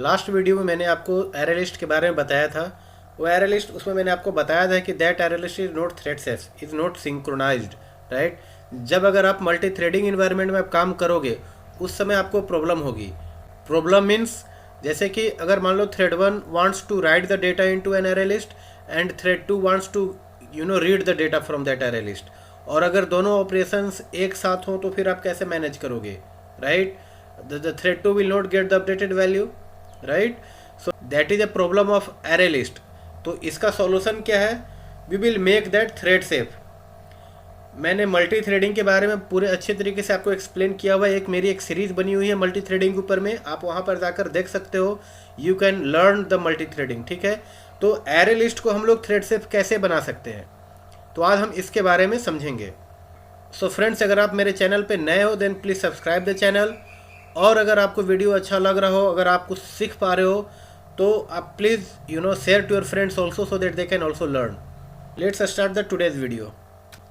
Last video में मैंने आपको एरे लिस्ट के बारे में बताया था। वो एरे लिस्ट, उसमें मैंने आपको बताया था कि that array list is not thread safe, is not synchronized, right. जब अगर आप मल्टी थ्रेडिंग इन्वायरमेंट में आप काम करोगे उस समय आपको प्रॉब्लम होगी। प्रॉब्लम मीन्स जैसे कि अगर मान लो thread 1 wants to write the data into an array list and thread 2 wants to read the data from that array list, और अगर दोनों ऑपरेशंस एक साथ हों तो फिर आप कैसे मैनेज करोगे, right. The thread 2 will not get the updated value, right. So that is a problem of array list. तो इसका सॉल्यूशन क्या है? We will make that thread safe. मैंने मल्टी थ्रेडिंग के बारे में पूरे अच्छे तरीके से आपको एक्सप्लेन किया हुआ है। मेरी एक सीरीज़ बनी हुई है मल्टी थ्रेडिंग के ऊपर में, आप वहाँ पर जाकर देख सकते हो। You can learn the multi threading, ठीक है। तो एरे लिस्ट को हम लोग थ्रेड सेफ कैसे बना सकते हैं, तो आज हम इसके बारे में समझेंगे। सो फ्रेंड्स, अगर आप मेरे चैनल पे नए हो then please subscribe the channel, और अगर आपको वीडियो अच्छा लग रहा हो, अगर आप कुछ सीख पा रहे हो, तो आप please share to your friends also so that they can also learn. Let's start the today's video.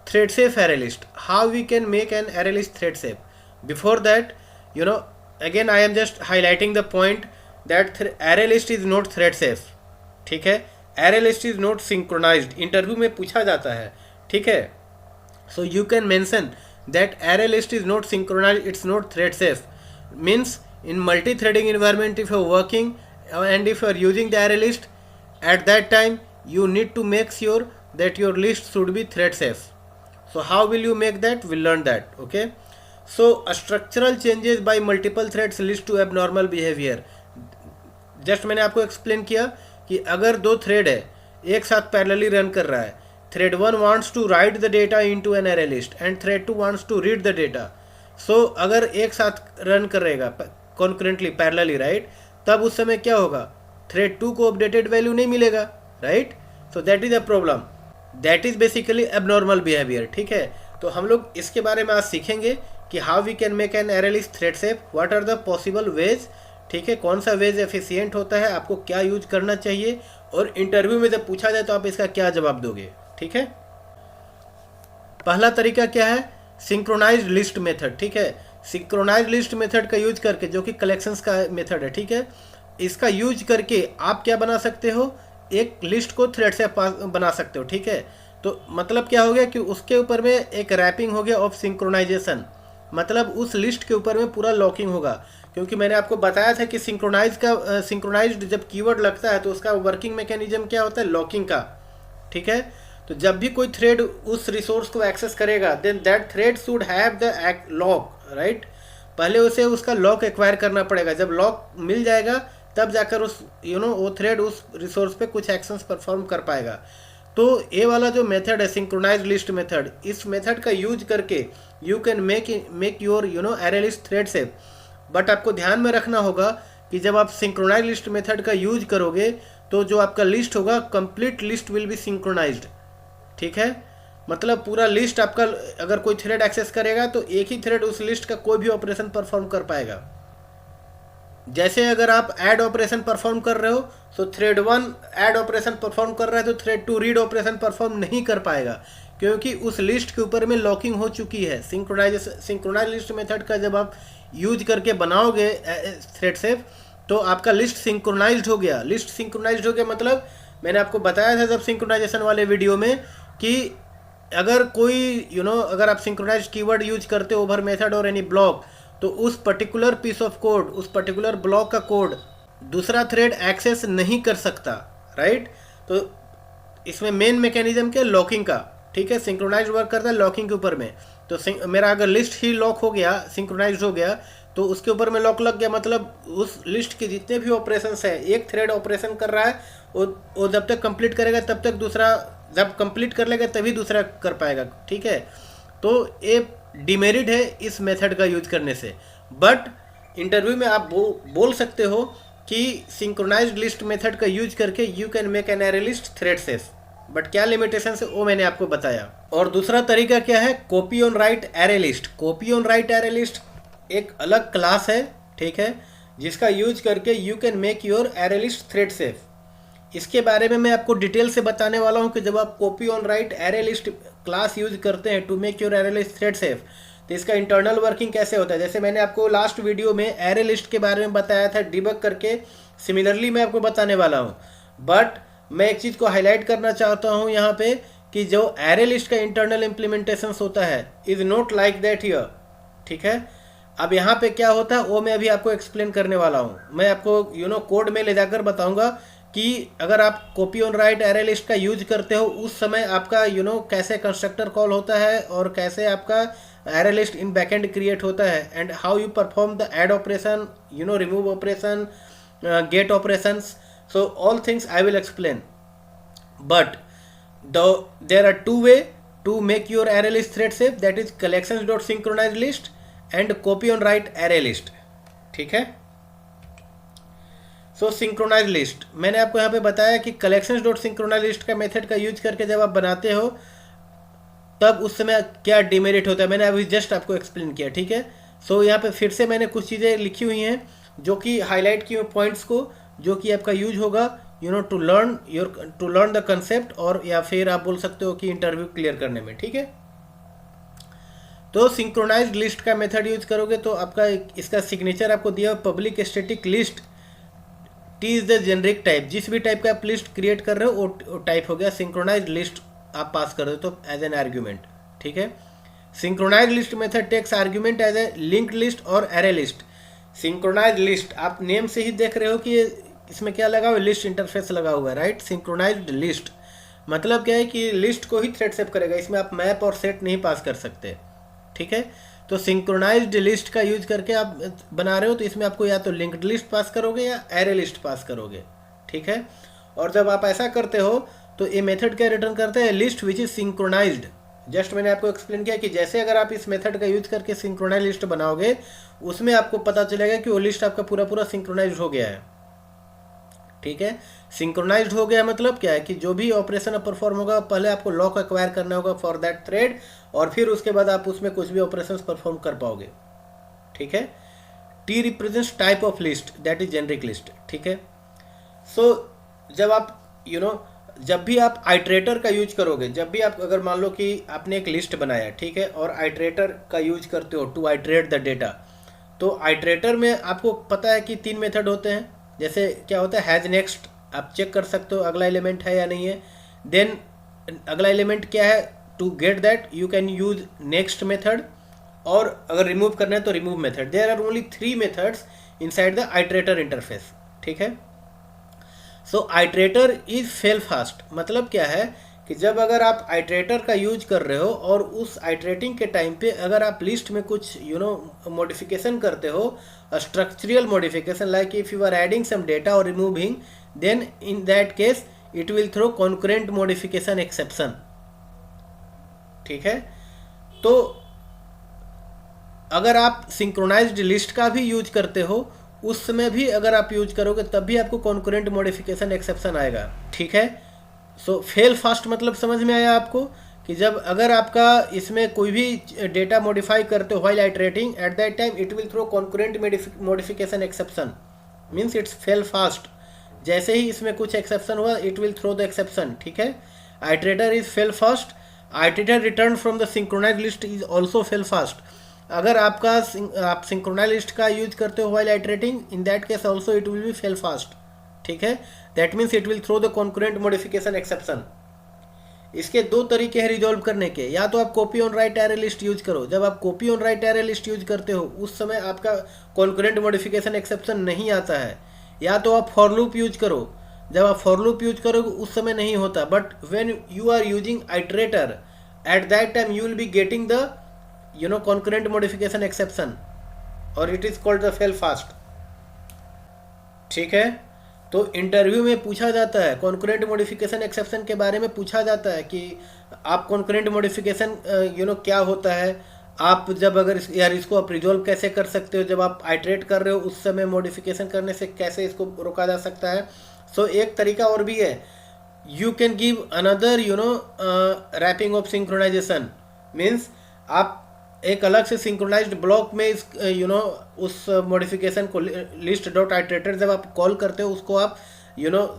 Thread safe array list. How we can make an array list thread safe? Before that, again I am just highlighting the point that array list is not thread safe. ठीक है, array list is not synchronized. Interview में पूछा जाता है, ठीक है। So you can mention that array list is not synchronized, it's not thread safe. Means in multi-threading environment, if you're working and if you're using the array list, at that time you need to make sure that your list should be thread safe. So how will you make that? We'll learn that. Okay. So structural changes by multiple threads leads to abnormal behavior. Just मैंने आपको explain किया कि अगर दो thread है एक साथ parallelly run कर रहा है, thread 1 wants to write the data into an array list and thread 2 wants to read the data. So अगर एक साथ रन करेगा कॉन्करेंटली पैरेलली, राइट, तब उस समय क्या होगा? थ्रेड 2 को अपडेटेड वैल्यू नहीं मिलेगा, right. So that is a problem, that is basically abnormal behaviour, ठीक है। तो हम लोग इसके बारे में आज सीखेंगे कि how we can make an array list thread safe, what are the possible ways, ठीक है, कौन सा वेज एफिशिएंट होता है, आपको क्या यूज करना चाहिए, और इंटरव्यू में जब पूछा जाए तो आप इसका क्या जवाब दोगे, ठीक है। पहला तरीका क्या है? सिंक्रोनाइज्ड लिस्ट मेथड, ठीक है। सिंक्रोनाइज्ड लिस्ट मेथड का यूज करके, जो कि कलेक्शंस का मेथड है, ठीक है, इसका यूज करके आप क्या बना सकते हो? एक लिस्ट को थ्रेड से बना सकते हो, ठीक है। तो मतलब क्या हो गया कि उसके ऊपर में एक रैपिंग हो गया ऑफ सिंक्रोनाइजेशन, मतलब उस लिस्ट के ऊपर में पूरा लॉकिंग होगा। क्योंकि मैंने आपको बताया था कि सिंक्रोनाइज्ड जब कीवर्ड लगता है तो उसका वर्किंग मैकेनिज्म क्या होता है? लॉकिंग का, ठीक है। तो जब भी कोई थ्रेड उस रिसोर्स को एक्सेस करेगा then that thread should have the lock, right. पहले उसे उसका लॉक एक्वायर करना पड़ेगा, जब लॉक मिल जाएगा तब जाकर उस वो थ्रेड उस रिसोर्स पे कुछ एक्शंस परफॉर्म कर पाएगा। तो ये वाला जो मेथड है सिंक्रोनाइज्ड लिस्ट मेथड, इस मेथड का यूज करके you can make your array list thread safe. But आपको ध्यान में रखना होगा कि जब आप सिंक्रोनाइज्ड लिस्ट मेथड का यूज करोगे तो जो आपका लिस्ट होगा complete list will be synchronized, ठीक है। मतलब पूरा लिस्ट आपका, अगर कोई थ्रेड एक्सेस करेगा तो एक ही थ्रेड उस लिस्ट का कोई भी ऑपरेशन परफॉर्म कर पाएगा। जैसे अगर आप ऐड ऑपरेशन परफॉर्म कर रहे हो तो थ्रेड 1 ऐड ऑपरेशन परफॉर्म कर रहा है तो थ्रेड 2 रीड ऑपरेशन परफॉर्म नहीं कर पाएगा, क्योंकि उस लिस्ट के ऊपर में लॉकिंग हो चुकी है। सिंक्रोनाइज लिस्ट मेथड का जब आप यूज करके बनाओगे थ्रेड सेफ तो आपका लिस्ट सिंक्रोनाइज्ड हो गया। लिस्ट सिंक्रोनाइज्ड हो गया मतलब मैंने आपको बताया था जब सिंक्रोनाइजेशन वाले वीडियो में कि अगर कोई अगर आप सिंक्रोनाइज्ड कीवर्ड यूज करते हो ओवर मेथड और एनी ब्लॉक, तो उस पर्टिकुलर पीस ऑफ कोड, उस पर्टिकुलर ब्लॉक का कोड दूसरा थ्रेड एक्सेस नहीं कर सकता, राइट। तो इसमें मेन मैकेनिज्म क्या? लॉकिंग का, ठीक है। सिंक्रोनाइज वर्क करता है लॉकिंग के ऊपर में। तो मेरा अगर लिस्ट ही लॉक हो गया, सिंक्रोनाइज हो गया, तो उसके ऊपर में लॉक लग गया, मतलब उस लिस्ट के जितने भी ऑपरेशंस है, एक थ्रेड ऑपरेशन कर रहा है, वो जब तक कंप्लीट करेगा तब तक दूसरा, जब कंप्लीट कर लेगा तभी दूसरा कर पाएगा, ठीक है। तो ये डिमेरिट है इस मेथड का यूज करने से। बट इंटरव्यू में आप बोल सकते हो कि सिंक्रोनाइज्ड लिस्ट मेथड का यूज करके you can make an array list thread safe. But क्या लिमिटेशन है वो मैंने आपको बताया। और दूसरा तरीका क्या है? Copy on write array list. Copy on write array list एक अलग क्लास है, ठीक है, जिसका यूज करके you can make your array list thread safe. इसके बारे में मैं आपको डिटेल से बताने वाला हूं कि जब आप copy on write array list class use करते हैं to make your array list thread safe, तो इसका इंटरनल वर्किंग कैसे होता है। जैसे मैंने आपको लास्ट वीडियो में एरे लिस्ट के बारे में बताया था डिबग करके सिमिलरली मैं आपको बताने वाला हूँ, बट मैं एक चीज़ को हाईलाइट करना चाहता हूँ यहाँ पे कि जो एरे लिस्ट का इंटरनल इम्प्लीमेंटेशन होता है is not like that here, ठीक है। अब यहाँ पे क्या होता है वो मैं अभी आपको एक्सप्लेन करने वाला हूँ। मैं आपको कोड में ले जाकर बताऊँगा कि अगर आप copy on write array list का यूज करते हो उस समय आपका कैसे कंस्ट्रक्टर कॉल होता है और कैसे आपका array list in backend create होता है, and how you perform the add operation, remove operation, get operations. So all things I will explain, but there are two way to make your array list thread safe, that is collections.synchronize list and copy on write array list. ठीक है. सो synchronise list मैंने आपको यहाँ पे बताया कि collections.synchronize list का method का यूज करके जब आप बनाते हो तब उस समय क्या डिमेरिट होता है, मैंने अभी जस्ट आपको एक्सप्लेन किया. ठीक है. सो यहाँ पे फिर से मैंने कुछ चीज़ें लिखी हुई हैं जो कि हाईलाइट की हुई पॉइंट्स को जो कि आपका यूज होगा टू लर्न द कंसेप्ट, और या फिर आप बोल सकते हो कि इंटरव्यू क्लियर करने में. ठीक है. तो सिंक्रोनाइज्ड लिस्ट का मेथड यूज करोगे तो आपका इसका सिग्नेचर आपको दिया public static list T is the generic type. जिस भी टाइप का आप लिस्ट क्रिएट कर रहे हो वो टाइप हो गया. सिंक्रोनाइज्ड लिस्ट आप पास कर दो तो एज एन आर्ग्यूमेंट. ठीक है. Synchronized list method takes argument as a linked list और एरे लिस्ट. सिंक्रोनाइज्ड लिस्ट आप नेम से ही देख रहे हो कि इसमें क्या लगा हुआ है, लिस्ट इंटरफेस लगा हुआ है, राइट. सिंक्रोनाइज्ड लिस्ट मतलब क्या है कि लिस्ट को ही थ्रेड सेव करेगा, इसमें आप मैप और सेट नहीं पास कर सकते. ठीक है. तो सिंक्रोनाइज्ड लिस्ट का यूज करके आप बना रहे हो तो इसमें आपको या तो लिंक्ड लिस्ट पास करोगे या एरे लिस्ट पास करोगे. ठीक है. और जब आप ऐसा करते हो तो ये मेथड क्या रिटर्न करते हैं, list which is synchronized. Just मैंने आपको एक्सप्लेन किया कि जैसे अगर आप इस मेथड का यूज करके सिंक्रोनाइज लिस्ट बनाओगे उसमें आपको पता चलेगा कि वो लिस्ट आपका पूरा पूरा सिंक्रोनाइज हो गया है. ठीक है. सिंक्रोनाइज्ड हो गया मतलब क्या है कि जो भी ऑपरेशन परफॉर्म होगा पहले आपको लॉक एक्वायर करना होगा फॉर दैट थ्रेड, और फिर उसके बाद आप उसमें कुछ भी ऑपरेशंस परफॉर्म कर पाओगे. ठीक है. T represents type of list that is generic list. ठीक है. सो जब आप जब भी आप आइट्रेटर का यूज करोगे, जब भी आप अगर मान लो कि आपने एक लिस्ट बनाया, ठीक है, और आइट्रेटर का यूज करते हो टू आइट्रेट द डेटा, तो आइट्रेटर में आपको पता है कि 3 मेथड होते हैं. जैसे क्या होता है, हैज नेक्स्ट, आप चेक कर सकते हो अगला एलिमेंट है या नहीं है. देन अगला एलिमेंट क्या है, to get that you can use next method, और अगर रिमूव करना है तो remove method. There are only 3 methods inside the iterator interface. ठीक है. So iterator is fail fast मतलब क्या है कि जब अगर आप आइट्रेटर का यूज कर रहे हो और उस आइट्रेटिंग के टाइम पे अगर आप लिस्ट में कुछ मॉडिफिकेशन करते हो, structural modification like if you are adding some data और removing, then in that case it will throw concurrent modification exception. ठीक है. तो अगर आप सिंक्रोनाइज्ड लिस्ट का भी यूज करते हो उस समय भी अगर आप यूज करोगे तब भी आपको कॉन्करेंट मॉडिफिकेशन एक्सेप्शन आएगा. ठीक है. सो फेल फास्ट मतलब समझ में आया आपको कि जब अगर आपका इसमें कोई भी डेटा मॉडिफाई करते हो while iterating, at that time it will throw concurrent modification exception, means it's fail fast. जैसे ही इसमें कुछ एक्सेप्शन हुआ it will throw the exception. ठीक है. Iterator is fail fast. Iterator return from the synchronize list is also fail fast. अगर आप synchronize list का यूज करते हो while iterating, in that case also it will be fail fast. ठीक है. That means it will throw the concurrent modification exception. इसके 2 तरीके हैं रिजॉल्व करने के. या तो आप copy on write array list use करो. जब आप copy on write array list use करते हो उस समय आपका कॉन्करेंट मॉडिफिकेशन एक्सेप्शन नहीं आता है. या तो आप फॉर लूप यूज करो. जब आप फॉर लूप यूज करोगे उस समय नहीं होता, but when you are using iterator at that time you will be getting the concurrent modification exception, और it is called the fail fast. ठीक है. तो इंटरव्यू में पूछा जाता है कॉन्करेंट मॉडिफिकेशन एक्सेप्शन के बारे में पूछा जाता है कि आप कॉन्करेंट मॉडिफिकेशन क्या होता है, आप जब अगर इसको आप रिजॉल्व कैसे कर सकते हो, जब आप आइट्रेट कर रहे हो उस समय मॉडिफिकेशन करने से कैसे इसको रोका जा सकता है. सो एक तरीका और भी है, you can give another wrapping of synchronization. Means आप एक अलग से सिंक्रोनाइज्ड ब्लॉक में इस उस मॉडिफिकेशन को लिस्ट डॉट आइट्रेटर जब आप कॉल करते हो उसको आप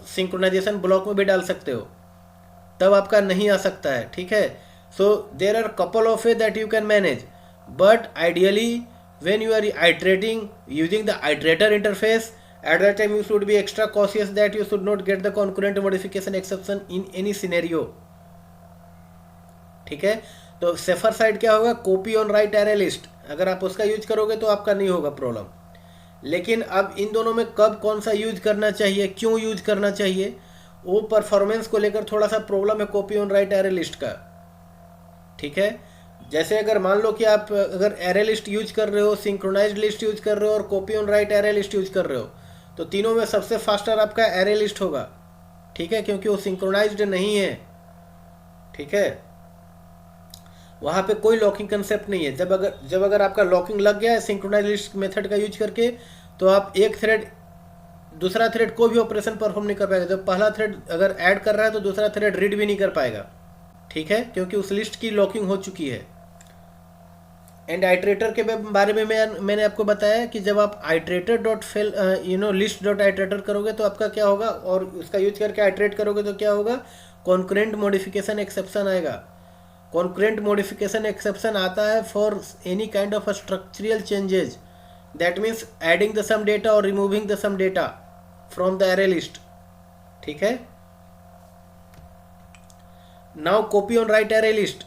सिंक्रोनाइजेशन ब्लॉक में भी डाल सकते हो, तब आपका नहीं आ सकता है. ठीक है. So there are couple of way that you can manage, but ideally when you are iterating using the iterator interface At that time you should be extra cautious that you should not get the concurrent modification exception in any scenario. ठीक है, तो safer side क्या होगा, copy on write array list, अगर आप उसका use करोगे तो आपका नहीं होगा प्रॉब्लम। लेकिन अब इन दोनों में कब कौन सा यूज करना चाहिए, क्यों यूज करना चाहिए, वो परफॉर्मेंस को लेकर थोड़ा सा प्रॉब्लम है copy on write array list का। ठीक है, जैसे अगर मान लो कि आप अगर एरे लिस्ट यूज कर रहे हो, सिंक्रोनाइज्ड लिस्ट यूज कर रहे हो और copy on write array list use कर रहे हो, तो तीनों में सबसे फास्टर आपका एरे लिस्ट होगा। ठीक है, क्योंकि वो सिंक्रोनाइज्ड नहीं है। ठीक है, वहाँ पे कोई लॉकिंग कंसेप्ट नहीं है। जब अगर आपका लॉकिंग लग गया है सिंक्रोनाइज लिस्ट मेथड का यूज करके, तो आप एक थ्रेड दूसरा थ्रेड कोई भी ऑपरेशन परफॉर्म नहीं कर पाएगा। जब पहला थ्रेड अगर ऐड कर रहा है तो दूसरा थ्रेड रीड भी नहीं कर पाएगा। ठीक है, क्योंकि उस लिस्ट की लॉकिंग हो चुकी है। एंड आइट्रेटर के बारे में मैंने आपको बताया कि जब आप iterator dot fail list dot iterator करोगे तो आपका क्या होगा, और उसका यूज करके आइट्रेट करोगे तो क्या होगा, कॉन्करेंट मॉडिफिकेशन एक्सेप्शन आएगा। कॉन्करेंट मॉडिफिकेशन एक्सेप्शन आता है for any kind of structural changes, that means adding the some data और removing the some data from the array list. ठीक है, now copy on write array list.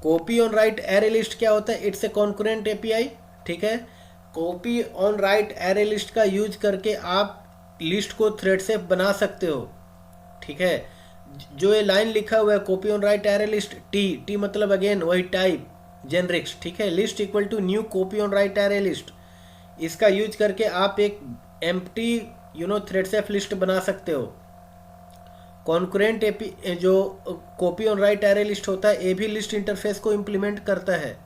Copy on write array list क्या होता है, it's a concurrent API. ठीक है, copy on write array list का use करके आप लिस्ट को थ्रेड सेफ बना सकते हो। ठीक है, जो ये लाइन लिखा हुआ है copy on write array list, T मतलब अगेन वही टाइप जेनरिक्स। ठीक है, list equal to new copy on write array list, इसका यूज करके आप एक एम्प्टी थ्रेड सेफ लिस्ट बना सकते हो। कॉन्करेंट एपी जो copy on write array list होता है, ये भी लिस्ट इंटरफेस को इम्प्लीमेंट करता है,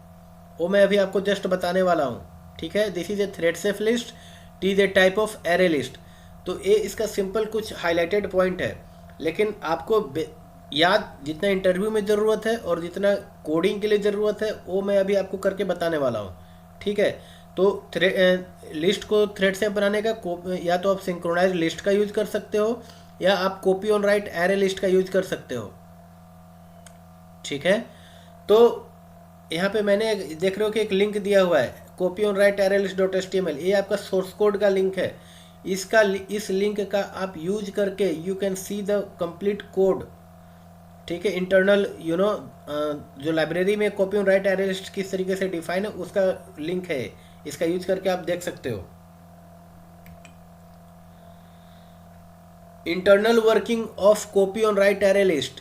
वो मैं अभी आपको जस्ट बताने वाला हूँ। ठीक है, this is a thread safe list, T is a type of array list. तो ये इसका सिंपल कुछ हाईलाइटेड पॉइंट है, लेकिन आपको याद जितना इंटरव्यू में ज़रूरत है और जितना कोडिंग के लिए ज़रूरत है वो मैं अभी आपको करके बताने वाला हूँ। ठीक है, तो लिस्ट को थ्रेड सेफ बनाने का या तो आप सिंक्रोनाइज लिस्ट का यूज कर सकते हो या आप copy on write array list का यूज कर सकते हो। ठीक है, तो यहाँ पे मैंने देख रहे हो कि एक लिंक दिया हुआ है copy on write array list .html, ये आपका सोर्स कोड का लिंक है। इस लिंक का आप यूज करके you can see the complete code. ठीक है, इंटरनल जो लाइब्रेरी में copy on write array list किस तरीके से डिफाइन है उसका लिंक है, इसका यूज करके आप देख सकते हो। Internal working of copy on write array list.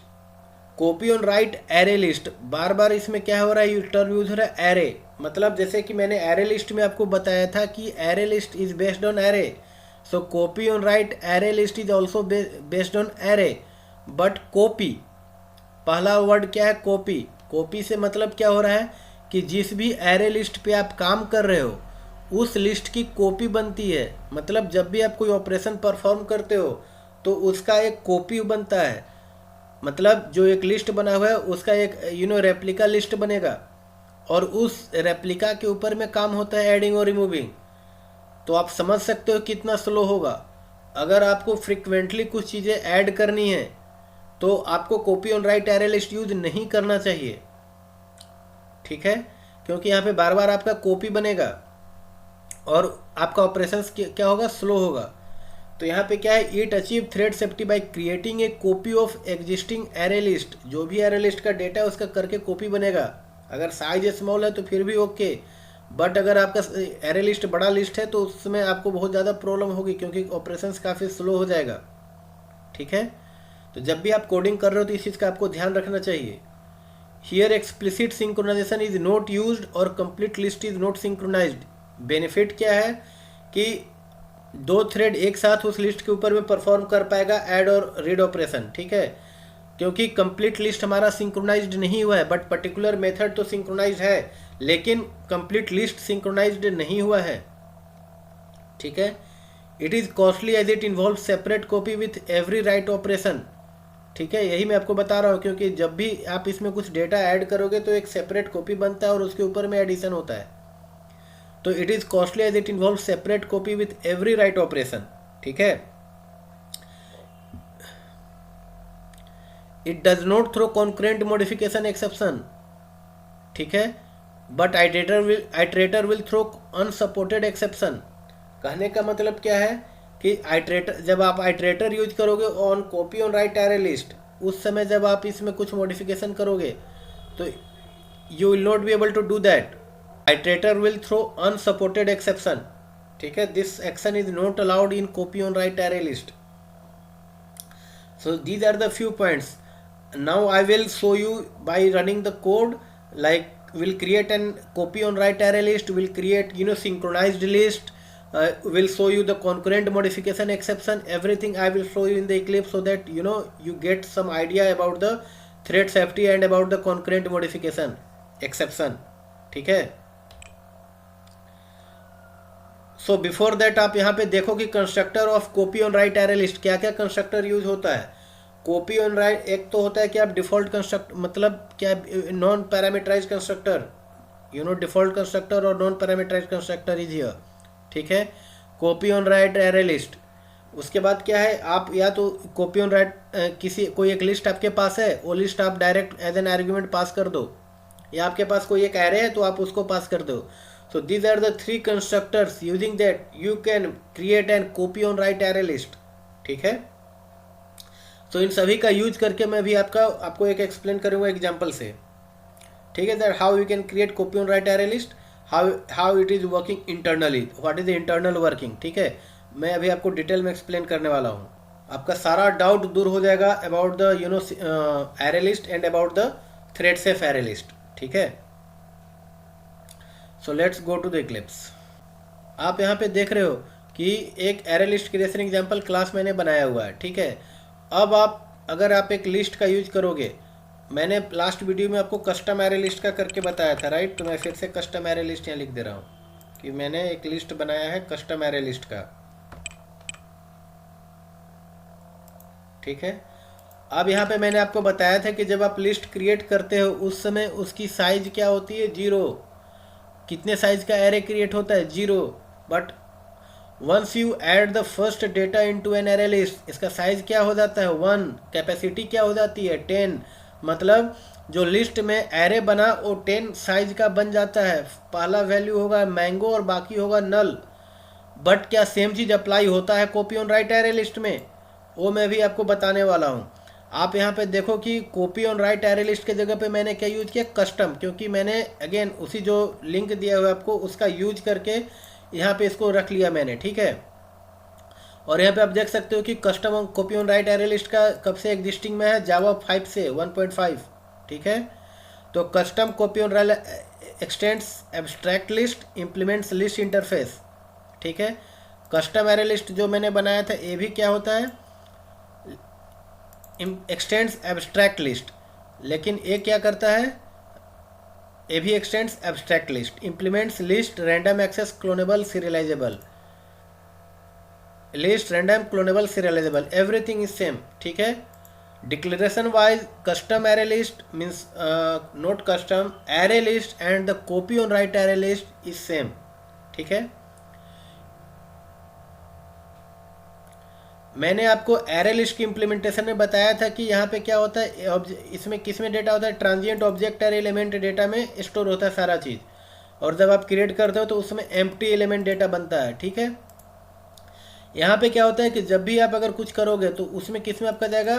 Copy on write array list, बार बार इसमें क्या हो रहा है, टर्म यूज हो रहा है एरे, मतलब जैसे कि मैंने एरे लिस्ट में आपको बताया था कि array list is based on array, so copy on write array list is also based on array, but copy, पहला वर्ड क्या है, कॉपी। कॉपी से मतलब क्या हो रहा है कि जिस भी एरे लिस्ट पे आप काम कर रहे हो उस लिस्ट की कॉपी बनती है। मतलब जब भी आप कोई ऑपरेशन परफॉर्म करते हो तो उसका एक कॉपी बनता है, मतलब जो एक लिस्ट बना हुआ है उसका एक रेप्लिका लिस्ट बनेगा और उस रेप्लिका के ऊपर में काम होता है एडिंग और रिमूविंग। तो आप समझ सकते हो कितना स्लो होगा। अगर आपको फ्रिक्वेंटली कुछ चीज़ें ऐड करनी है तो आपको copy on write array list use नहीं करना चाहिए। ठीक है, क्योंकि यहाँ पे बार बार आपका कॉपी बनेगा और आपका ऑपरेशन क्या होगा, स्लो होगा। तो यहाँ पे क्या है, it achieve thread safety by creating a copy of existing array list. जो भी एरे लिस्ट का डेटा है उसका करके कॉपी बनेगा। अगर साइज स्मॉल है तो फिर भी ओके, बट अगर आपका एरे लिस्ट बड़ा लिस्ट है तो उसमें आपको बहुत ज़्यादा प्रॉब्लम होगी क्योंकि ऑपरेशंस काफ़ी स्लो हो जाएगा। ठीक है, तो जब भी आप कोडिंग कर रहे हो तो इस चीज़ का आपको ध्यान रखना चाहिए। Here explicit synchronization is not used और complete list is not synchronized. Benefit क्या है कि दो थ्रेड एक साथ उस लिस्ट के ऊपर में परफॉर्म कर पाएगा ऐड और रीड ऑपरेशन। ठीक है, क्योंकि कंप्लीट लिस्ट हमारा सिंक्रोनाइज्ड नहीं हुआ है, बट पर्टिकुलर मेथड तो सिंक्रोनाइज्ड है लेकिन कंप्लीट लिस्ट सिंक्रोनाइज्ड नहीं हुआ है। ठीक है, it is costly as it involve separate copy with every write operation. ठीक है, यही मैं आपको बता रहा हूँ क्योंकि जब भी आप इसमें कुछ डेटा ऐड करोगे तो एक सेपरेट कॉपी बनता है और उसके ऊपर में एडिशन होता है। तो it is costly as it involve separate copy with every write operation. ठीक है, it does not throw concurrent modification exception. ठीक है, but iterator will throw unsupported exception. कहने का मतलब क्या है कि आइट्रेटर, जब आप आइट्रेटर यूज करोगे on copy on write array list, उस समय जब आप इसमें कुछ मॉडिफिकेशन करोगे तो you will not be able to do that. Iterator will throw unsupported exception. ठीक है, this action is not allowed in copy on write array list. So these are the few points. Now I will show you by running the code. Like we'll create an copy on write array list, we'll create synchronized list, will show you the concurrent modification exception, everything I will show you in the Eclipse, so that you get some idea about the thread safety and about the concurrent modification exception. ठीक है. So before that आप यहाँ पे देखो कि constructor of copy on write array list, क्या क्या constructor use होता है. कॉपी ऑन राइट, एक तो होता है कि आप डिफॉल्ट कंस्ट्रक्ट, मतलब क्या, non parameterize constructor, default constructor और non parameterize constructor is here. ठीक है, copy on write array list. उसके बाद क्या है, आप या तो कॉपी ऑन राइट कोई एक लिस्ट आपके पास है, वो लिस्ट आप direct as an argument pass कर दो, या आपके पास कोई एक एरे है तो आप उसको पास कर दो. So these are the three constructors using that you can create and copy on write array list. ठीक है. So इन सभी का यूज करके मैं भी आपको एक एक्सप्लेन करूँगा एग्जाम्पल से. ठीक है, that how you can create copy on right array list, how it is working internally, what is the internal working. ठीक है, मैं अभी आपको डिटेल में एक्सप्लेन करने वाला हूँ. आपका सारा डाउट दूर हो जाएगा about the array list and about the thread safe array list. ठीक है. So let's go to the Eclipse. आप यहाँ पे देख रहे हो कि एक array list creation example class मैंने बनाया हुआ है. ठीक है, अब अगर आप एक लिस्ट का यूज करोगे, मैंने लास्ट वीडियो में आपको कस्टम एरे लिस्ट का करके बताया था, राइट. तो मैं फिर से कस्टम एरे लिस्ट यहाँ लिख दे रहा हूँ कि मैंने एक लिस्ट बनाया है कस्टम एरे लिस्ट का. ठीक है, अब यहाँ पे मैंने आपको बताया था कि जब आप लिस्ट क्रिएट करते हो उस समय उसकी साइज क्या होती है, 0. कितने साइज का एरे क्रिएट होता है, 0. But once you add the first data into an array list, इसका साइज क्या हो जाता है, 1. कैपेसिटी क्या हो जाती है, 10. मतलब जो लिस्ट में एरे बना वो 10 साइज का बन जाता है. पहला वैल्यू होगा मैंगो और बाकी होगा नल. बट क्या सेम चीज़ अप्लाई होता है copy on write array list में, वो मैं भी आपको बताने वाला हूँ. आप यहाँ पे देखो कि copy on write array list के जगह पे मैंने क्या यूज किया, कस्टम, क्योंकि मैंने अगेन उसी जो लिंक दिया हुआ है आपको उसका यूज करके यहाँ पे इसको रख लिया मैंने. ठीक है, और यहाँ पे आप देख सकते हो कि custom copy on write array list का कब से एग्जिस्टिंग में है, जावा 5 से 1.5. ठीक है, तो custom copy on right x tends abstract list, implements list interface. ठीक है, कस्टम एरे लिस्ट जो मैंने बनाया था ये भी क्या होता है, एक्सटेंड्स एब्स्ट्रैक्ट लिस्ट. लेकिन ये क्या करता है, ये भी extends abstract list, implements list random access cloneable serializable, list random cloneable serializable, everything is same. ठीक है, declaration wise custom array list means not custom array list and the copy on write array list is same. ठीक है, मैंने आपको array list की implementation में बताया था कि यहाँ पे क्या होता है, इसमें किस में डेटा होता है, transient object array element data में स्टोर होता है सारा चीज़. और जब आप क्रिएट करते हो तो उसमें एम्प्टी एलिमेंट डेटा बनता है. ठीक है, यहाँ पे क्या होता है कि जब भी आप अगर कुछ करोगे तो उसमें किस में आपका जाएगा,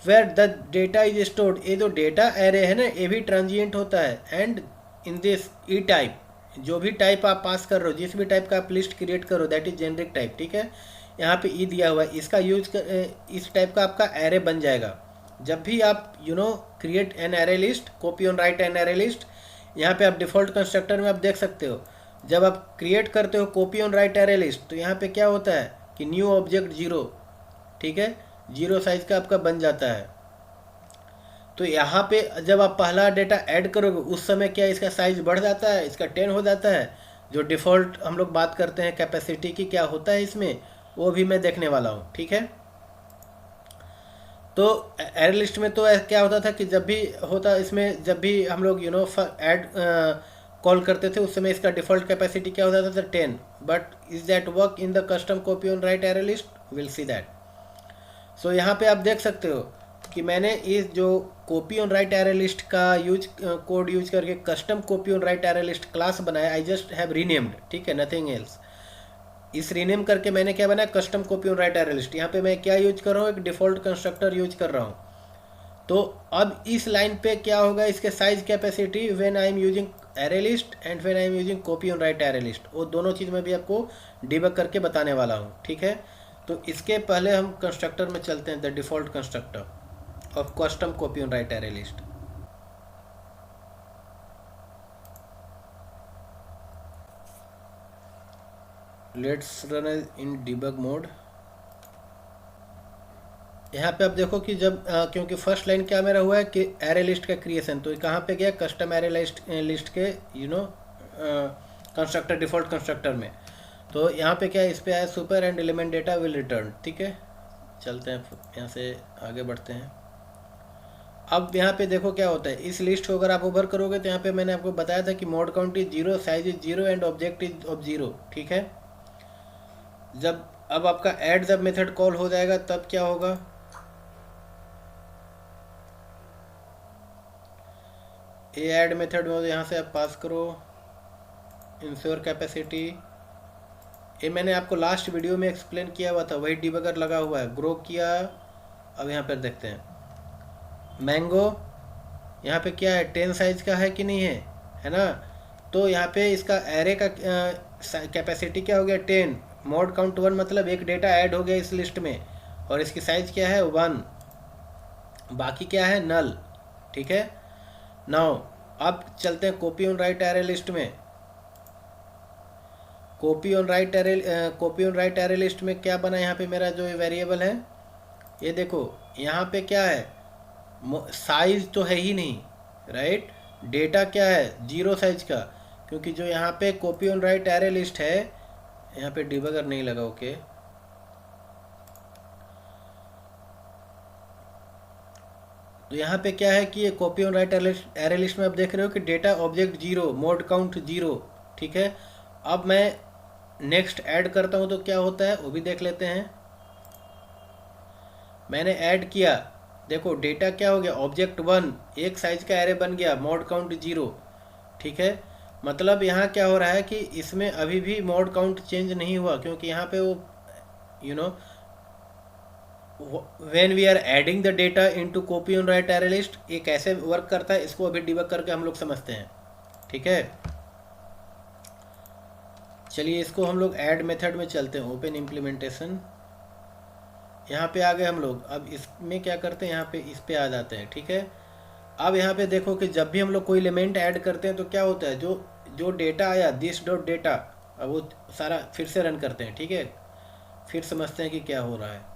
where the data is stored. ये जो डेटा एरे है ना ये भी ट्रांजिएंट होता है. And in this E type, जो भी टाइप आप पास कर रहे हो, जिस भी टाइप का आप लिस्ट क्रिएट करो दैट इज जेनरिक टाइप. ठीक है, यहाँ पे ई दिया हुआ है, इसका यूज इस टाइप का आपका एरे बन जाएगा. जब भी आप create an array list, copy on right N array list, यहाँ पे आप डिफॉल्ट कंस्ट्रक्टर में आप देख सकते हो, जब आप क्रिएट करते हो copy on write array list तो यहाँ पे क्या होता है कि न्यू ऑब्जेक्ट 0. ठीक है, 0 साइज का आपका बन जाता है. तो यहाँ पे जब आप पहला डेटा ऐड करोगे उस समय क्या इसका साइज बढ़ जाता है, इसका 10 हो जाता है. जो डिफ़ॉल्ट हम लोग बात करते हैं कैपेसिटी की क्या होता है इसमें, वो भी मैं देखने वाला हूँ. ठीक है, तो एरे लिस्ट में तो क्या होता था कि जब भी होता इसमें, जब भी हम लोग ऐड कॉल करते थे उस समय इसका डिफ़ॉल्ट कैपेसिटी क्या हो जाता था, 10. But is that work in the custom copy on write array list, will see that. So यहाँ पे आप देख सकते हो कि मैंने इस जो copy on write array list का कोड यूज करके custom copy on write array list class बनाया. I just have renamed. ठीक है, नथिंग एल्स. इस रीनेम करके मैंने क्या बनाया, custom copy on write array list. यहाँ पे मैं क्या यूज कर रहा हूँ, एक डिफ़ॉल्ट कंस्ट्रक्टर यूज कर रहा हूँ। तो अब इस लाइन पे क्या होगा, इसके size capacity when I am using array list and when I am using copy on write array list, वो दोनों चीज़ मैं भी आपको डिबग करके बताने वाला हूँ, ठीक है। तो इसके पहले हम कंस्ट्रक्टर में चलते हैं, the default constructor of custom copy on write array list. Let's run in debug mode. यहाँ पे आप देखो कि जब क्योंकि फर्स्ट लाइन क्या मेरा हुआ है कि एरे लिस्ट का क्रिएशन, तो कहाँ पे गया, कस्टम एरे लिस्ट के कंस्ट्रक्टर डिफ़ॉल्ट कंस्ट्रक्टर में। तो यहाँ पे क्या है, इस पे आया super and element data will return, ठीक है। चलते हैं यहाँ से आगे बढ़ते हैं। अब यहाँ पे देखो क्या होता है, इस लिस्ट को अगर आप ओवर करोगे तो यहाँ पे मैंने आपको बताया था कि mode count is 0, size is 0 and object is of 0, ठीक है। जब अब आपका ऐड जब मेथड कॉल हो जाएगा तब क्या होगा, ये ऐड मेथड में यहाँ से आप पास करो इंश्योर कैपेसिटी। ये मैंने आपको लास्ट वीडियो में एक्सप्लेन किया हुआ था, वही डिबगर लगा हुआ है, ग्रो किया। अब यहाँ पर देखते हैं मैंगो, यहाँ पे क्या है, 10 साइज का है कि नहीं है ना। तो यहाँ पे इसका एरे का कैपेसिटी क्या हो गया, 10। मोड काउंट 1 मतलब एक डेटा ऐड हो गया इस लिस्ट में, और इसकी साइज क्या है 1, बाकी क्या है नल, ठीक है। नाउ अब चलते हैं copy on write array list में। Copy on write array list में क्या बना, यहाँ पे मेरा जो वेरिएबल है, ये देखो यहाँ पे क्या है, साइज तो है ही नहीं, राइट। डेटा क्या है 0 साइज का, क्योंकि जो यहाँ पे copy on write array list है, यहाँ पे डिबगर नहीं लगा, ओके। तो यहाँ पे क्या है कि ये copy on write array list में आप देख रहे हो कि डेटा ऑब्जेक्ट 0, मोड काउंट 0, ठीक है। अब मैं नेक्स्ट ऐड करता हूँ तो क्या होता है वो भी देख लेते हैं। मैंने ऐड किया, देखो डेटा क्या हो गया, ऑब्जेक्ट 1, एक साइज का एरे बन गया, मोड काउंट 0, ठीक है। मतलब यहाँ क्या हो रहा है कि इसमें अभी भी मोड काउंट चेंज नहीं हुआ, क्योंकि यहाँ पे वो when we are adding the data into copy on write array list, ये कैसे वर्क करता है इसको अभी डिबग करके हम लोग समझते हैं, ठीक है। चलिए इसको हम लोग ऐड मेथड में चलते हैं, ओपन इम्प्लीमेंटेशन। यहाँ पे आ गए हम लोग। अब इसमें क्या करते हैं, यहाँ पे इस पे आ जाते हैं, ठीक है। अब यहाँ पे देखो कि जब भी हम लोग कोई एलिमेंट ऐड करते हैं तो क्या होता है, जो जो डेटा आया दिस डॉट डेटा, अब वो सारा फिर से रन करते हैं, ठीक है। फिर समझते हैं कि क्या हो रहा है।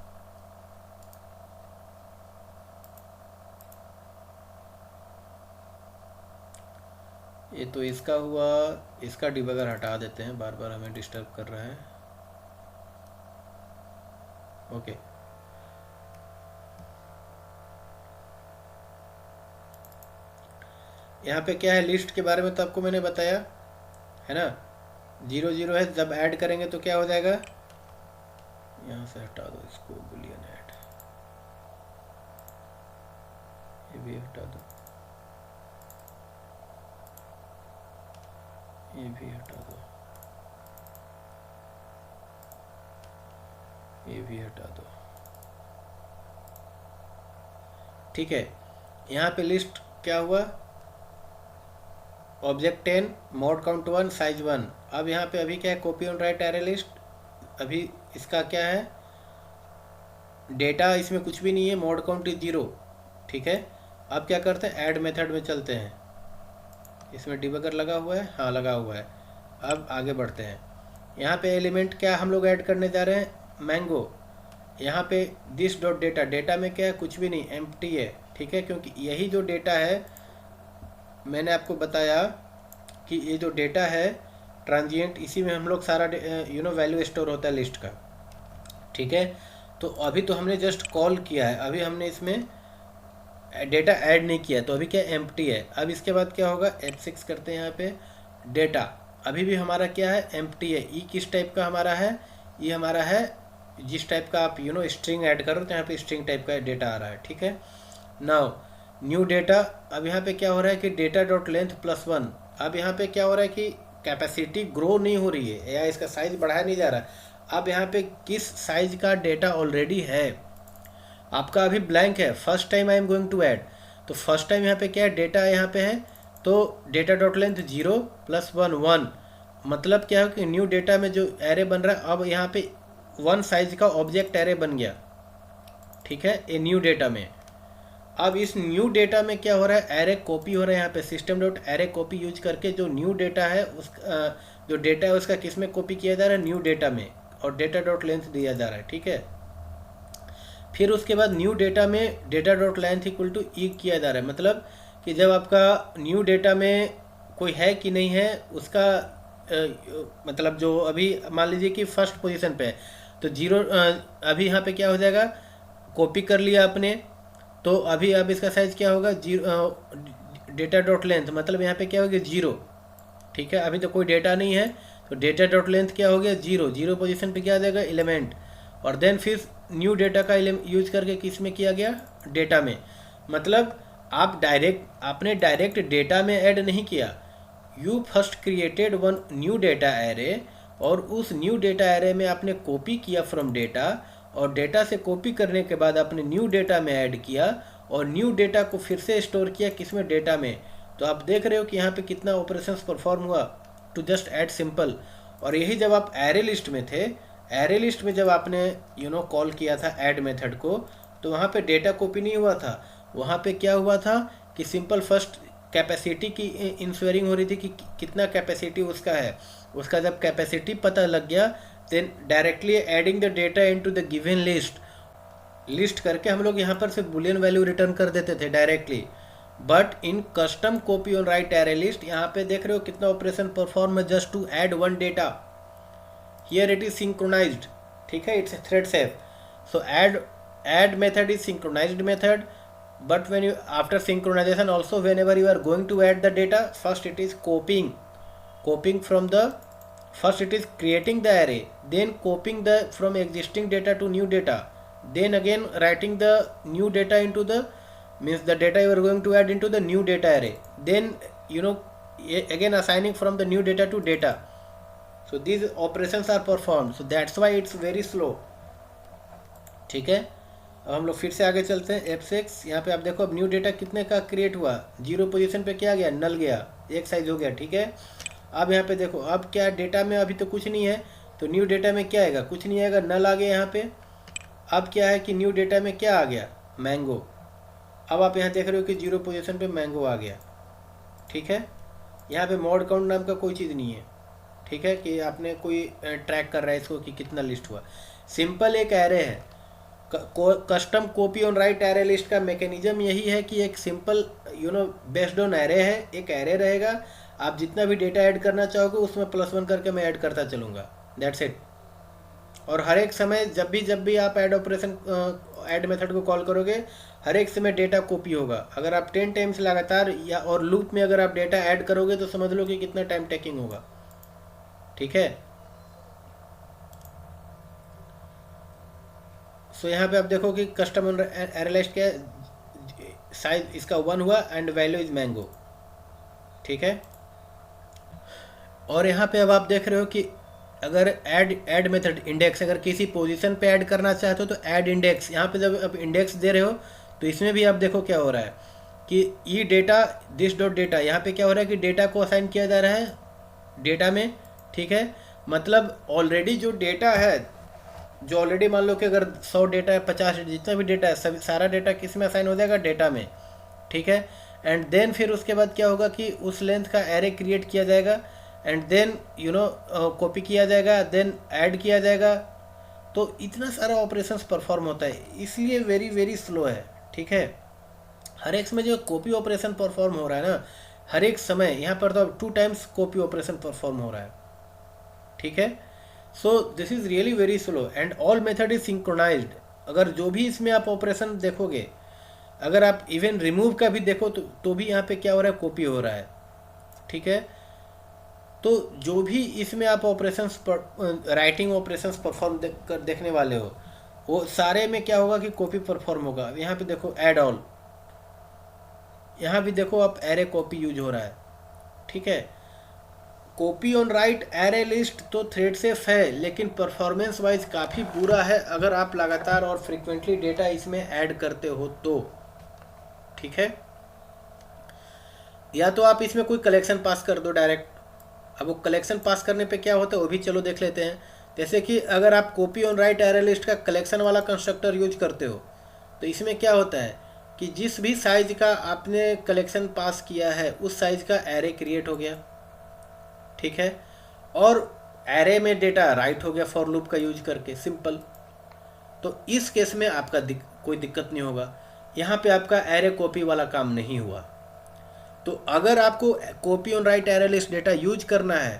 ये तो इसका हुआ, इसका डिबगर हटा देते हैं, बार बार हमें डिस्टर्ब कर रहा है, ओके। यहाँ पे क्या है, लिस्ट के बारे में तो आपको मैंने बताया है ना, 0 0 है। जब ऐड करेंगे तो क्या हो जाएगा, यहाँ से हटा दो इसको, बुलियन ऐड, ये भी हटा दो, ये भी हटा दो, ये भी हटा दो, ठीक है। यहाँ पे लिस्ट क्या हुआ, ऑब्जेक्ट 10, मोड काउंट 1, साइज 1। अब यहाँ पे अभी क्या है, copy on write array list, अभी इसका क्या है, डेटा इसमें कुछ भी नहीं है, मोड काउंट इज 0, ठीक है। अब क्या करते हैं, ऐड मेथड में चलते हैं। इसमें डिबगर लगा हुआ है, हाँ लगा हुआ है। अब आगे बढ़ते हैं। यहाँ पे एलिमेंट क्या हम लोग ऐड करने जा रहे हैं, मैंगो। यहाँ पे दिस डॉट डेटा, डेटा में क्या है, कुछ भी नहीं, एम्प्टी है, ठीक है। क्योंकि यही जो डेटा है, मैंने आपको बताया कि ये जो डेटा है ट्रांजिएंट, इसी में हम लोग सारा वैल्यू स्टोर होता है लिस्ट का, ठीक है। तो अभी तो हमने जस्ट कॉल किया है, अभी हमने इसमें डेटा ऐड नहीं किया, तो अभी क्या एम्प्टी है। अब इसके बाद क्या होगा, F6 करते हैं। यहाँ पे डेटा अभी भी हमारा क्या है, एम्प्टी है। ई किस टाइप का हमारा है, ये हमारा है जिस टाइप का आप स्ट्रिंग ऐड करो तो यहाँ पे स्ट्रिंग टाइप का डेटा आ रहा है, ठीक है। नाउ न्यू डेटा, अब यहाँ पे क्या हो रहा है कि डेटा डॉट लेंथ +1। अब यहाँ पे क्या हो रहा है कि कैपेसिटी ग्रो नहीं हो रही है या इसका साइज बढ़ाया नहीं जा रहा। अब यहाँ पे किस साइज का डेटा ऑलरेडी है, आपका अभी ब्लैंक है, first time I am going to add. तो फर्स्ट टाइम यहाँ पे क्या है, डेटा यहाँ पे है, तो डेटा डॉट लेंथ 0 + 1 1, मतलब क्या है कि न्यू डेटा में जो एरे बन रहा है अब यहाँ पे 1 साइज का ऑब्जेक्ट एरे बन गया, ठीक है, ए न्यू डेटा में। अब इस न्यू डेटा में क्या हो रहा है, एरे कॉपी हो रहा है यहाँ पे, system dot array copy use करके जो न्यू डेटा है उस जो डेटा है उसका किस में कॉपी किया जा रहा है, न्यू डेटा में, और डेटा डॉट लेंथ दिया जा रहा है, ठीक है। फिर उसके बाद न्यू डेटा में data dot length equal to e किया जा रहा है, मतलब कि जब आपका न्यू डेटा में कोई है कि नहीं है उसका मतलब जो अभी मान लीजिए कि फर्स्ट पोजीशन पे है तो 0, अभी यहाँ पे क्या हो जाएगा, कॉपी कर लिया आपने, तो अभी अब इसका साइज क्या होगा, 0 डेटा डॉट लेंथ, मतलब यहाँ पे क्या हो गया 0, ठीक है। अभी तो कोई डेटा नहीं है तो डेटा डॉट लेंथ क्या हो गया 0, 0 पोजीशन पे क्या आ जाएगा एलिमेंट, और देन फिर न्यू डेटा का यूज करके किस में किया गया, डेटा में। मतलब आपने डायरेक्ट डेटा में ऐड नहीं किया, you first created one new data array, और उस न्यू डेटा एरे में आपने कॉपी किया फ्रॉम डेटा, और डेटा से कॉपी करने के बाद आपने न्यू डेटा में ऐड किया, और न्यू डेटा को फिर से स्टोर किया किसमें, डेटा में। तो आप देख रहे हो कि यहाँ पे कितना ऑपरेशंस परफॉर्म हुआ टू जस्ट ऐड सिंपल। और यही जब आप एरे लिस्ट में थे, एरे लिस्ट में जब आपने कॉल किया था ऐड मेथड को, तो वहाँ पे डेटा कॉपी नहीं हुआ था, वहाँ पे क्या हुआ था कि सिंपल फर्स्ट कैपेसिटी की इंश्योरिंग हो रही थी कि कितना कैपेसिटी उसका है। उसका जब कैपेसिटी पता लग गया then directly adding the data into the given list करके हम लोग यहाँ पर सिर्फ बुलियन वैल्यू रिटर्न कर देते थे directly. But in custom copy on write array list यहाँ पे देख रहे हो कितना ऑपरेशन परफॉर्म है, just to add one data. Here it is synchronized, ठीक है, it's thread safe. So add method is synchronized method, but when you after synchronization also whenever you are going to add the data, first it is copying from the, first it is creating the array, then copying the from existing data to new data, then again writing the new data into the, means the data you are going to add into the new data array, then again assigning from the new data to data. So these operations are performed, so that's why it's very slow, ठीक है। अब हम लोग फिर से आगे चलते हैं, F6 यहाँ पे आप देखो अब न्यू डेटा कितने का क्रिएट हुआ, 0 पोजीशन पे क्या गया, नल गया, एक साइज हो गया, ठीक है। अब यहाँ पे देखो अब क्या डेटा में अभी तो कुछ नहीं है, तो न्यू डेटा में क्या आएगा, कुछ नहीं आएगा, नल आ गया यहाँ पे। अब क्या है कि न्यू डेटा में क्या आ गया, मैंगो। अब आप यहाँ देख रहे हो कि 0 पोजीशन पे मैंगो आ गया, ठीक है। यहाँ पे मॉड काउंट नाम का कोई चीज़ नहीं है, ठीक है, कि आपने कोई ट्रैक कर रहा है इसको कि कितना लिस्ट हुआ। सिंपल एक एरे है, custom copy on write array list का मैकेनिज्म यही है कि एक सिंपल बेस्ड ऑन एरे है, एक एरे रहेगा, आप जितना भी डेटा ऐड करना चाहोगे उसमें +1 करके मैं ऐड करता चलूँगा, दैट्स इट। और हर एक समय जब भी आप ऐड मेथड को कॉल करोगे, हर एक समय डेटा कॉपी होगा। अगर आप 10 टाइम्स लगातार या और लूप में अगर आप डेटा ऐड करोगे तो समझ लो कि कितना टाइम टेकिंग होगा, ठीक है। सो यहाँ पे आप देखो कि कस्टम एरे लिस्ट क्या साइज इसका 1 हुआ एंड वैल्यू इज मैंगो, ठीक है। और यहाँ पे अब आप देख रहे हो कि अगर ऐड मेथड इंडेक्स, अगर किसी पोजीशन पे ऐड करना चाहते हो तो ऐड इंडेक्स, यहाँ पे जब आप इंडेक्स दे रहे हो तो इसमें भी आप देखो क्या हो रहा है कि ई डेटा दिस डॉट डेटा, यहाँ पे क्या हो रहा है कि डेटा को असाइन किया जा रहा है डेटा में, ठीक है। मतलब ऑलरेडी जो डेटा है, जो ऑलरेडी मान लो कि अगर 100 डेटा है, 50 जितना भी डेटा है, सब सारा डेटा किस में असाइन हो जाएगा, डेटा में, ठीक है। एंड देन फिर उसके बाद क्या होगा कि उस लेंथ का एरे क्रिएट किया जाएगा एंड देन कॉपी किया जाएगा, देन ऐड किया जाएगा। तो इतना सारा ऑपरेशंस परफॉर्म होता है, इसलिए वेरी वेरी स्लो है, ठीक है। हर एक समय जो कॉपी ऑपरेशन परफॉर्म हो रहा है ना, हर एक समय यहाँ पर तो 2 टाइम्स कॉपी ऑपरेशन परफॉर्म हो रहा है, ठीक है। So this is really very slow and all method is synchronized. अगर जो भी इसमें आप ऑपरेशन देखोगे, अगर आप इवन रिमूव का भी देखो तो भी यहाँ पे क्या हो रहा है, कॉपी हो रहा है, ठीक है। तो जो भी इसमें आप ऑपरेशंस राइटिंग ऑपरेशंस परफॉर्म देखने वाले हो, वो सारे में क्या होगा कि कॉपी परफॉर्म होगा। यहाँ पे देखो ऐड ऑल, यहाँ भी देखो आप एरे कॉपी यूज हो रहा है, ठीक है। Copy on write array list तो थ्रेड सेफ है, लेकिन परफॉर्मेंस वाइज काफ़ी बुरा है अगर आप लगातार और फ्रिक्वेंटली डेटा इसमें ऐड करते हो तो। ठीक है, या तो आप इसमें कोई कलेक्शन पास कर दो डायरेक्ट। अब वो कलेक्शन पास करने पे क्या होता है वो भी चलो देख लेते हैं। जैसे कि अगर आप copy on write array list का कलेक्शन वाला कंस्ट्रक्टर यूज करते हो तो इसमें क्या होता है कि जिस भी साइज का आपने कलेक्शन पास किया है उस साइज का एरे क्रिएट हो गया। ठीक है, और एरे में डेटा राइट हो गया फॉर लूप का यूज करके, सिंपल। तो इस केस में आपका कोई दिक्कत नहीं होगा, यहाँ पे आपका एरे कॉपी वाला काम नहीं हुआ। तो अगर आपको copy on write array list data use करना है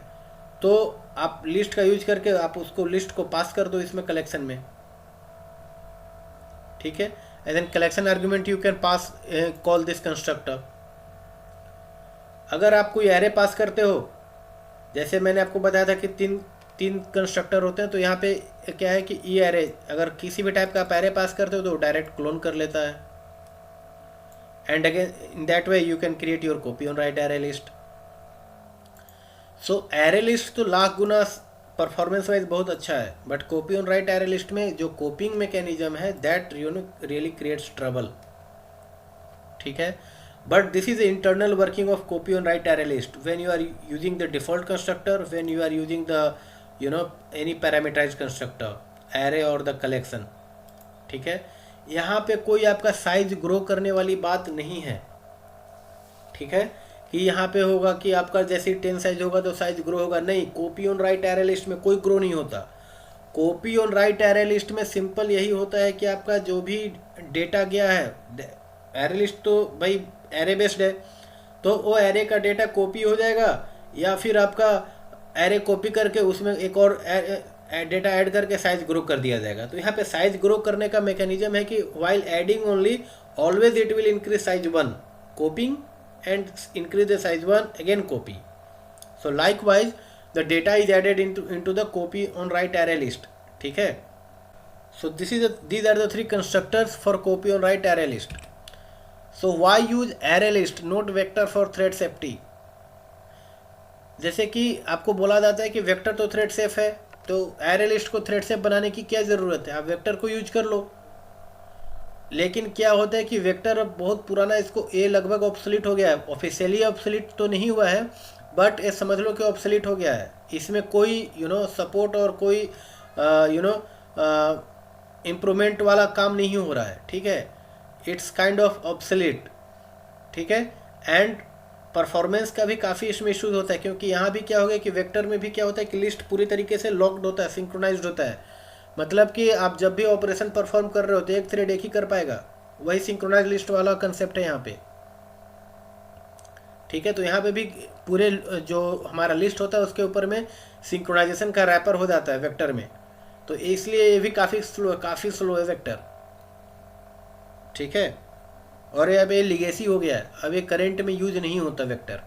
तो आप लिस्ट का यूज करके आप उसको लिस्ट को पास कर दो इसमें कलेक्शन में। ठीक है, and then collection argument you can pass call this constructor. अगर आप कोई एरे पास करते हो, जैसे मैंने आपको बताया था कि तीन कंस्ट्रक्टर होते हैं, तो यहाँ पे क्या है कि ई एरे, अगर किसी भी टाइप का आप एरे पास करते हो तो डायरेक्ट क्लोन कर लेता है, and again in that way you can create your copy on write array list. So array list तो लाख गुना परफॉर्मेंस वाइज बहुत अच्छा है, but copy on write array list में जो कॉपिंग मैकेनिज्म है दैट रियली क्रिएट्स ट्रबल। ठीक है, but this is the internal working of copy on write array list when you are using the default constructor, when you are using the any parameterized constructor array or the collection। ठीक है, यहाँ पे कोई आपका size grow करने वाली बात नहीं है। ठीक है, कि यहाँ पे होगा कि आपका जैसे 10 साइज होगा तो साइज ग्रो होगा, नहीं। Copy on write array list में कोई ग्रो नहीं होता। Copy on write array list में सिंपल यही होता है कि आपका जो भी डेटा गया है, एरे लिस्ट तो भाई एरे बेस्ड है, तो वो एरे का डेटा कॉपी हो जाएगा या फिर आपका एरे कॉपी करके उसमें एक और डेटा ऐड करके साइज ग्रो कर दिया जाएगा। तो यहाँ पे साइज ग्रो करने का मैकेनिज्म है कि while adding only always it will increase size 1 copying and increase the size 1 again copy. So likewise the data is added into the copy on write array list. ठीक है, सो these are the 3 constructors for copy on write array list. So why use array list not vector for thread safety? जैसे कि आपको बोला जाता है कि vector तो थ्रेड सेफ है, तो एरे लिस्ट को थ्रेड सेफ बनाने की क्या ज़रूरत है, आप वेक्टर को यूज कर लो। लेकिन क्या होता है कि वेक्टर अब बहुत पुराना, इसको ये लगभग ऑब्सोलीट हो गया है। ऑफिशियली ऑब्सोलीट तो नहीं हुआ है, बट ये समझ लो कि ऑब्सोलीट हो गया है। इसमें कोई सपोर्ट और कोई इम्प्रूवमेंट वाला काम नहीं हो रहा है। ठीक है, इट्स काइंड ऑफ ऑब्सोलीट। ठीक है, एंड परफॉर्मेंस का भी काफ़ी इसमें इशूज होता है, क्योंकि यहाँ भी क्या हो गया कि वेक्टर में भी क्या होता है कि लिस्ट पूरी तरीके से लॉक्ड होता है, सिंक्रोनाइज्ड होता है। मतलब कि आप जब भी ऑपरेशन परफॉर्म कर रहे हो तो एक थ्रेड एक ही कर पाएगा, वही सिंक्रोनाइज लिस्ट वाला कंसेप्ट है यहाँ पे। ठीक है, तो यहाँ पे भी पूरे जो हमारा लिस्ट होता है उसके ऊपर में सिंक्रोनाइजेशन का रैपर हो जाता है वेक्टर में, तो इसलिए ये भी काफ़ी स्लो है वेक्टर। ठीक है, और ये अब ये लिगेसी हो गया है, अब ये करेंट में यूज नहीं होता vector.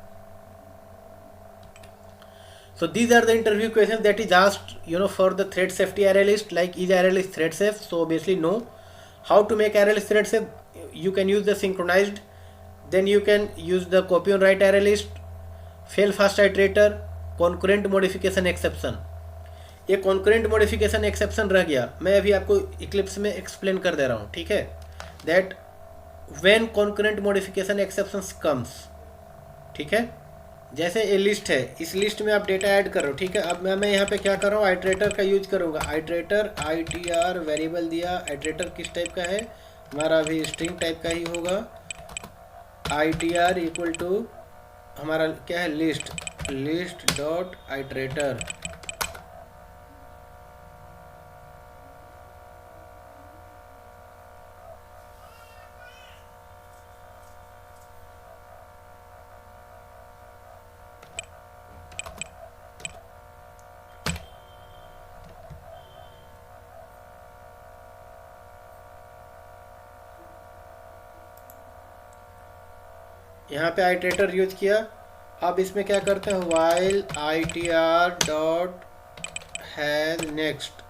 So these are the interview questions that is asked for the thread safety array list, like is array list thread safe? So obviously no. How to make array list thread safe? You can use the synchronized, then you can use the copy on write array list, fail fast iterator, concurrent modification exception। ये concurrent modification exception रह गया, मैं अभी आपको Eclipse में explain कर दे रहा हूँ। ठीक है, that when concurrent modification exceptions comes। ठीक है, जैसे ये लिस्ट है, इस लिस्ट में आप डेटा ऐड कर रहे हो। ठीक है, अब मैं यहाँ पे क्या कर रहा हूँ, आइट्रेटर का यूज करूँगा। आइट्रेटर ITR वेरिएबल दिया। आइट्रेटर किस टाइप का है, हमारा अभी स्ट्रिंग टाइप का ही होगा। ITR इक्वल टू हमारा क्या है, लिस्ट डॉट आइट्रेटर। यहाँ पे आइट्रेटर यूज किया। अब इसमें क्या करते हैं, while ITR dot has next.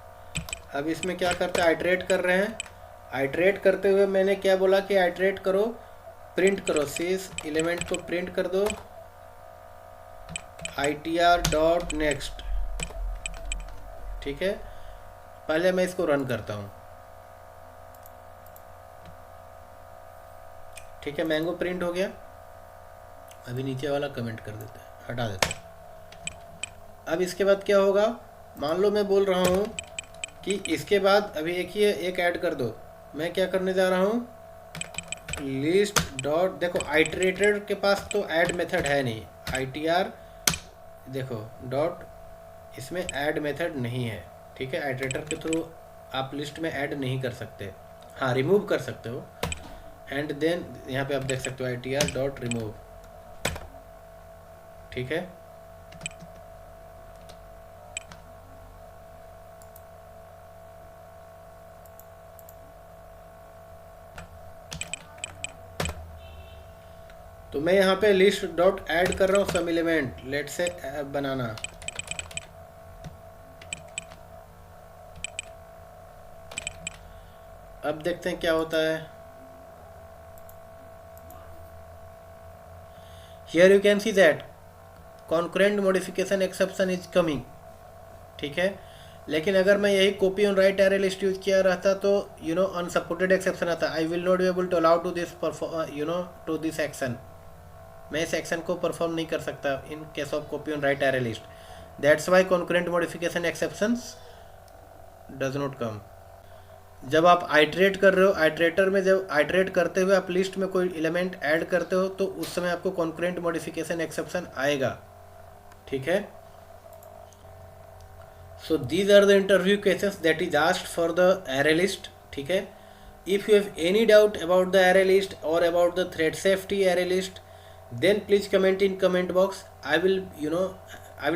अब इसमें क्या करते हैं, आइट्रेट कर रहे हैं। आइट्रेट करते हुए मैंने क्या बोला कि आइट्रेट करो, प्रिंट करो, शीस एलिमेंट को प्रिंट कर दो। itr.next, ठीक है। पहले मैं इसको रन करता हूँ, ठीक है। मैंगो प्रिंट हो गया। अभी नीचे वाला कमेंट कर देते हैं, हटा देते हैं। अब इसके बाद क्या होगा, मान लो मैं बोल रहा हूँ कि इसके बाद अभी एक ऐड कर दो। मैं क्या करने जा रहा हूँ, लिस्ट डॉट, देखो आइटरेटर के पास तो ऐड मेथड है नहीं, ITR देखो डॉट, इसमें ऐड मेथड नहीं है, ठीक है। आइटरेटर के थ्रू आप लिस्ट में ऐड नहीं कर सकते, हाँ रिमूव कर सकते हो। एंड देन यहाँ पे आप देख सकते हो ITR डॉट रिमूव, ठीक है। तो मैं यहाँ पे लिस्ट डॉट ऐड कर रहा हूँ सम एलिमेंट, लेट से बनाना। अब देखते हैं क्या होता है। Here you can see that concurrent modification exception is coming, ठीक है। लेकिन अगर मैं यही copy on write array list use किया रहता तो अनसपोर्टेड एक्सेप्शन आता, I will not be able to allow to this to this action. मैं इस एक्शन को परफॉर्म नहीं कर सकता in case of copy on write array list. That's why concurrent modification exceptions does not come. जब आप iterate कर रहे हो, आइटरेटर में जब आइटरेट करते हुए आप लिस्ट में कोई एलिमेंट ऐड करते हो तो उस समय आपको कॉन्करेंट मॉडिफिकेशन एक्सेप्शन आएगा, ठीक है। So these are the interview cases that is asked for the array list, ठीक है। If you have any doubt about the array list और about the thread safety array list, then please comment in comment box. I will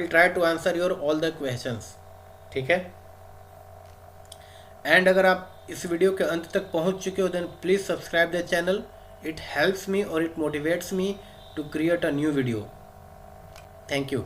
try to answer your all the questions, ठीक है। And अगर आप इस video के अंत तक पहुंच चुके हो then please subscribe the channel. It helps me or it motivates me to create a new video. Thank you.